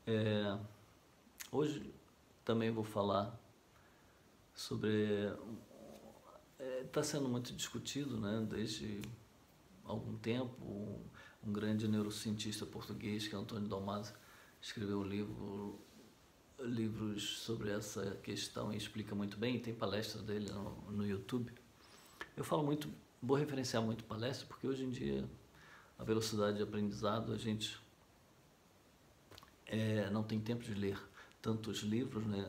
É, hoje também vou falar sobre... Está sendo muito discutido, né, desde algum tempo. Um grande neurocientista português, que é Antônio Dalmaso, escreveu livros sobre essa questão e explica muito bem, e tem palestras dele no YouTube. Eu falo muito, vou referenciar muito palestra, porque hoje em dia a velocidade de aprendizado, a gente não tem tempo de ler tantos livros, né?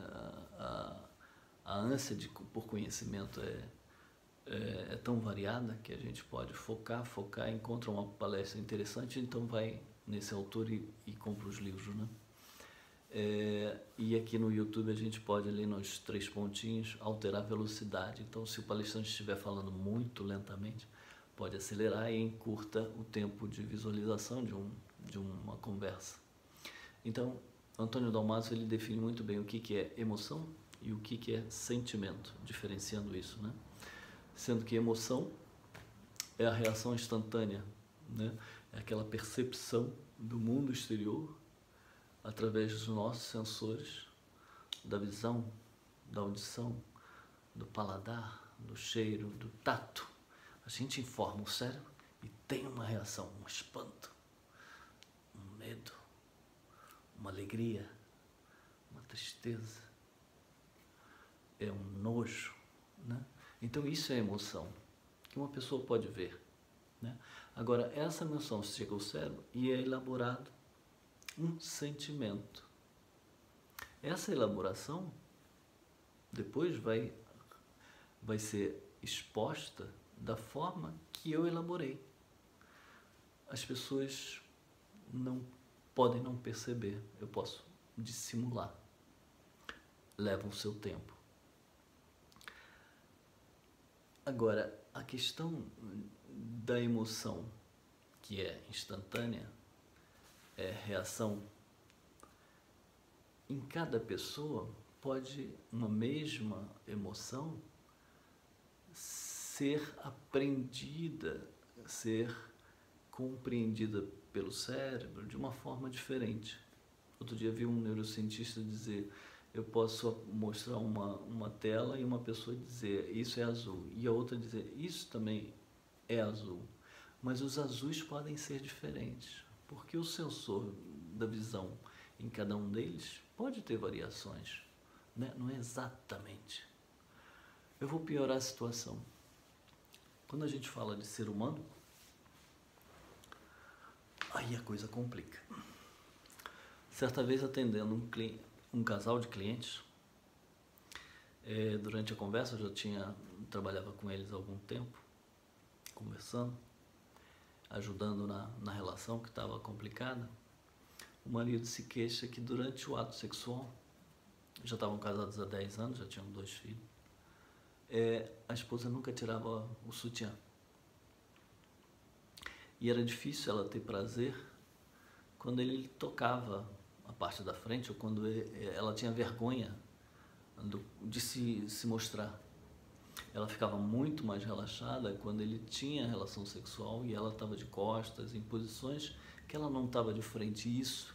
A ânsia por conhecimento é tão variada que a gente pode focar, encontra uma palestra interessante, então vai nesse autor e compra os livros, né? E aqui no YouTube a gente pode, ali nos 3 pontinhos, alterar a velocidade. Então, se o palestrante estiver falando muito lentamente, pode acelerar e encurta o tempo de visualização de uma conversa. Então, Antônio Dalmaso, ele define muito bem o que é emoção e o que é sentimento, diferenciando isso, né? Sendo que emoção é a reação instantânea, né? É aquela percepção do mundo exterior através dos nossos sensores, da visão, da audição, do paladar, do cheiro, do tato. A gente informa o cérebro e tem uma reação, um espanto, um medo, uma alegria, uma tristeza, é um nojo, né? Então isso é emoção, que uma pessoa pode ver, né? Agora, essa emoção chega ao cérebro e é elaborado um sentimento. Essa elaboração depois vai ser exposta da forma que eu elaborei. As pessoas podem não perceber, eu posso dissimular. Leva o seu tempo. Agora, a questão da emoção, que é instantânea, é reação, em cada pessoa pode uma mesma emoção ser aprendida, ser compreendida pelo cérebro de uma forma diferente. Outro dia vi um neurocientista dizer: eu posso mostrar uma tela e uma pessoa dizer isso é azul, e a outra dizer isso também é azul, mas os azuis podem ser diferentes, porque o sensor da visão em cada um deles pode ter variações, né? Não é exatamente. Eu vou piorar a situação. Quando a gente fala de ser humano, aí a coisa complica. Certa vez, atendendo um casal de clientes, durante a conversa, eu já trabalhava com eles há algum tempo, conversando, ajudando na relação que estava complicada. O marido se queixa que durante o ato sexual, já estavam casados há 10 anos, já tinham 2 filhos, a esposa nunca tirava o sutiã. E era difícil ela ter prazer quando ele tocava a parte da frente, ou quando ela tinha vergonha de se mostrar. Ela ficava muito mais relaxada quando ele tinha relação sexual e ela estava de costas, em posições que ela não estava de frente, e isso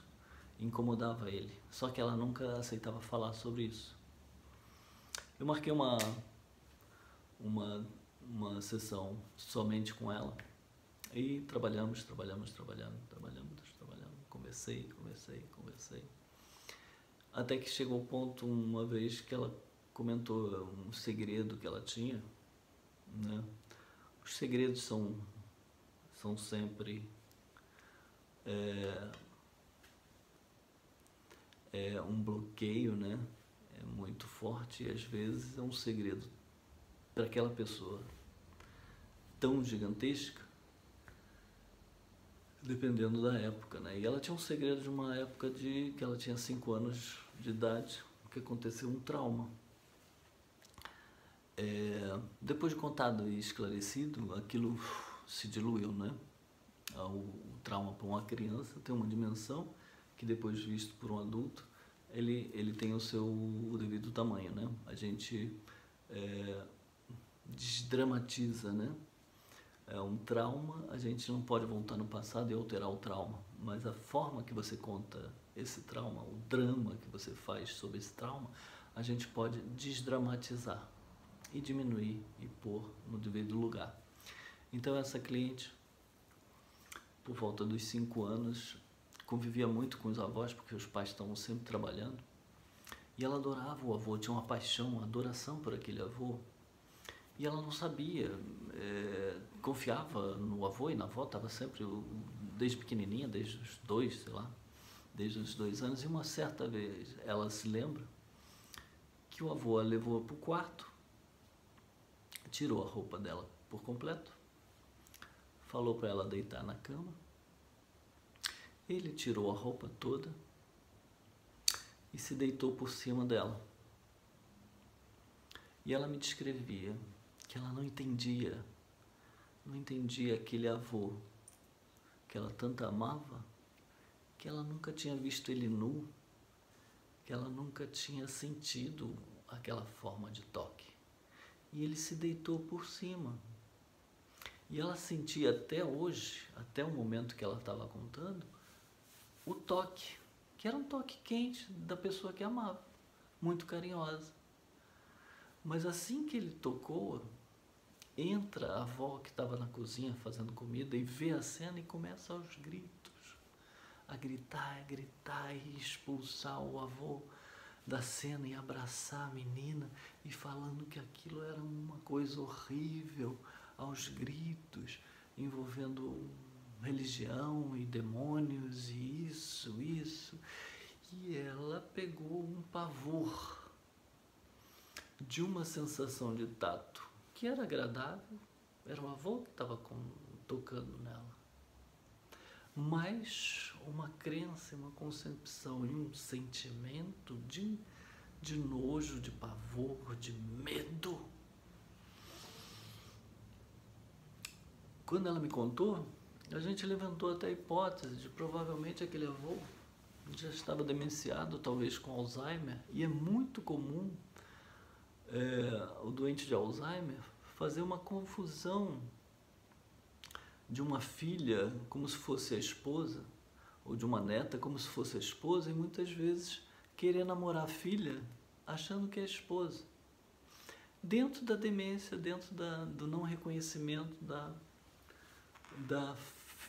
incomodava ele. Só que ela nunca aceitava falar sobre isso. Eu marquei uma sessão somente com ela e trabalhamos, conversei. Até que chegou o ponto, uma vez, que ela comentou um segredo que ela tinha, né? Os segredos são sempre um bloqueio, né? É muito forte, e às vezes é um segredo para aquela pessoa tão gigantesca, dependendo da época, né? E ela tinha um segredo de uma época que ela tinha 5 anos de idade, que aconteceu um trauma. Depois de contado e esclarecido, aquilo se diluiu, né? O trauma para uma criança tem uma dimensão que, depois visto por um adulto, ele tem o devido tamanho, né? A gente desdramatiza, né? Um trauma, a gente não pode voltar no passado e alterar o trauma, mas a forma que você conta esse trauma, o drama que você faz sobre esse trauma, a gente pode desdramatizar e diminuir e pôr no devido lugar. Então essa cliente, por volta dos 5 anos, convivia muito com os avós, porque os pais estavam sempre trabalhando, e ela adorava o avô, tinha uma paixão, uma adoração por aquele avô, e ela não sabia, confiava no avô e na avó, estava sempre, desde pequenininha, desde os 2, sei lá, desde os 2 anos, e uma certa vez ela se lembra que o avô a levou para o quarto, tirou a roupa dela por completo, falou para ela deitar na cama, ele tirou a roupa toda e se deitou por cima dela. E ela me descrevia que ela não entendia aquele avô que ela tanto amava, que ela nunca tinha visto ele nu, que ela nunca tinha sentido aquela forma de toque. E ele se deitou por cima. E ela sentia até hoje, até o momento que ela estava contando, o toque, que era um toque quente da pessoa que amava, muito carinhosa. Mas assim que ele tocou, entra a avó que estava na cozinha fazendo comida e vê a cena e começa aos gritos, a gritar e expulsar o avô da cena e abraçar a menina e falando que aquilo era uma coisa horrível, aos gritos, envolvendo religião e demônios e isso. E ela pegou um pavor de uma sensação de tato que era agradável, era o avô que estava tocando nela, mas uma crença, uma concepção e um sentimento de nojo, de pavor, de medo. Quando ela me contou, a gente levantou até a hipótese de provavelmente aquele avô já estava demenciado, talvez com Alzheimer, e é muito comum o doente de Alzheimer fazer uma confusão de uma filha como se fosse a esposa, ou de uma neta como se fosse a esposa, e muitas vezes querer namorar a filha achando que é a esposa. Dentro da demência, dentro do não reconhecimento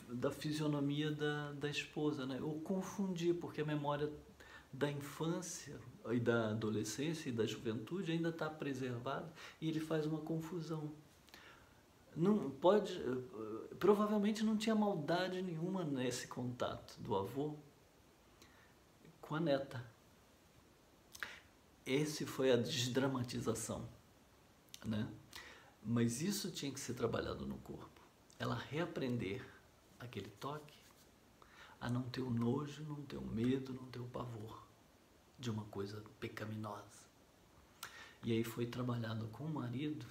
da fisionomia da esposa, né? Ou confundir, porque a memória da infância e da adolescência e da juventude ainda está preservada e ele faz uma confusão. Não pode, provavelmente não tinha maldade nenhuma nesse contato do avô com a neta. Esse foi a desdramatização, né? Mas isso tinha que ser trabalhado no corpo. Ela reaprender aquele toque, a não ter o nojo, não ter o medo, não ter o pavor de uma coisa pecaminosa. E aí foi trabalhado com o marido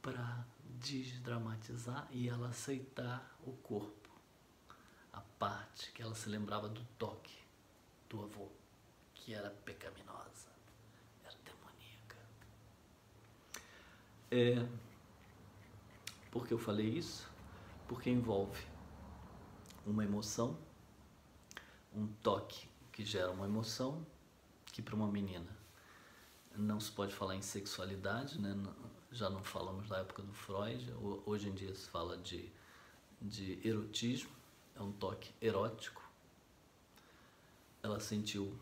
para desdramatizar e ela aceitar o corpo, a parte que ela se lembrava do toque do avô, que era pecaminosa, era demoníaca. Por que eu falei isso? Porque envolve uma emoção, um toque que gera uma emoção, que para uma menina não se pode falar em sexualidade, né? Já não falamos da época do Freud, hoje em dia se fala de erotismo, é um toque erótico. Ela sentiu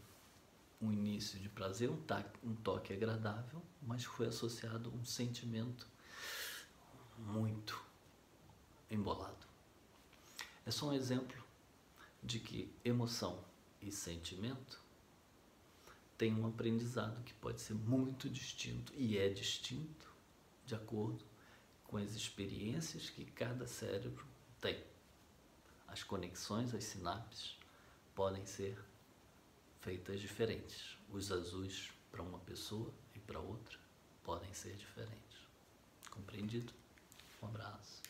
um início de prazer, um toque agradável, mas foi associado a um sentimento muito embolado. É só um exemplo de que emoção e sentimento tem um aprendizado que pode ser muito distinto e é distinto de acordo com as experiências que cada cérebro tem. As conexões, as sinapses podem ser feitas diferentes. Os azuis para uma pessoa e para outra podem ser diferentes. Compreendido? Um abraço.